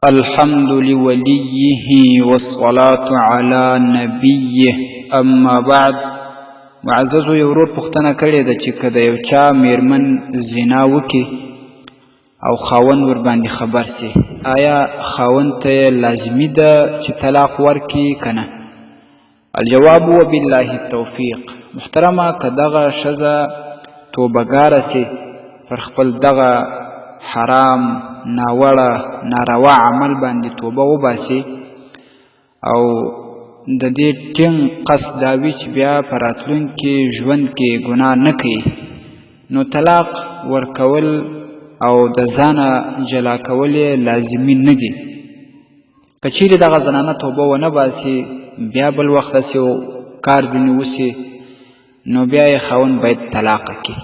الحمد لوليه والصلاة على نبيه اما بعد. معززو یو ورور پوښتنه کړې ده چې که د یو چا میرمن زنا وکړي او خاوند ورباندې خبر سي، آیا خاوند ته لازمي ده چې طلاق ورکړي که نه؟ الجواب وبالله التوفیق. محترمه، که دغه ښځه توبهګاره سي، پر خپل دغه حرام، ناوړه، ناروا عمل باندې توبه وباسي او د دې ټینګ قصد دا وي چې بیا په راتلونکي ژوند کې ګناه نه کوي، نو طلاق ورکول او د ځانه جلا کول یې لازمي نه دي. که چیرې دغه زنانه توبه ونه باسي، بیا بل وخت داسې کار ځینې وسي، نو بیا یې خاوند باید طلاق کړي.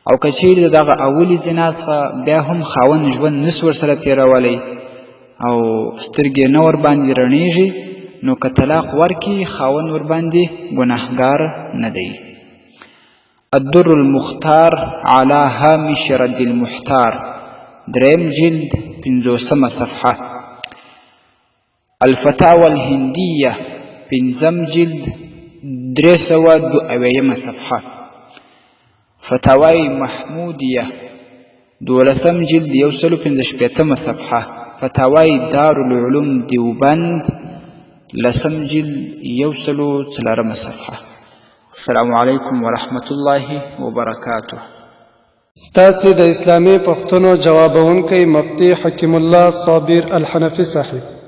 او که چیرې د دغه اولي زنا څخه بیا هم خاوند ژوند نس ورسره تېرولی او سترګې نه ورباندې رڼېږي، نو که طلاق ورکړي، خاوند ورباندې ګناهګار نه دی. الدر المختار على هامش رد المحتار، دریم جلد 50 صفحه. الفتاوى الهندیه، 5 جلد 322 صفحه. فتاوی محمودیه، 12 جلد 155 صفحه. فتاوی دارالعلوم دیوبند، 10 جلد 104 صفحه. السلام علیکم ورحمت الله وبرکاته. ستاسې د اسلامي پوښتنو جوابونکی مفتی حکیم الله صابر الحنفي صاحب.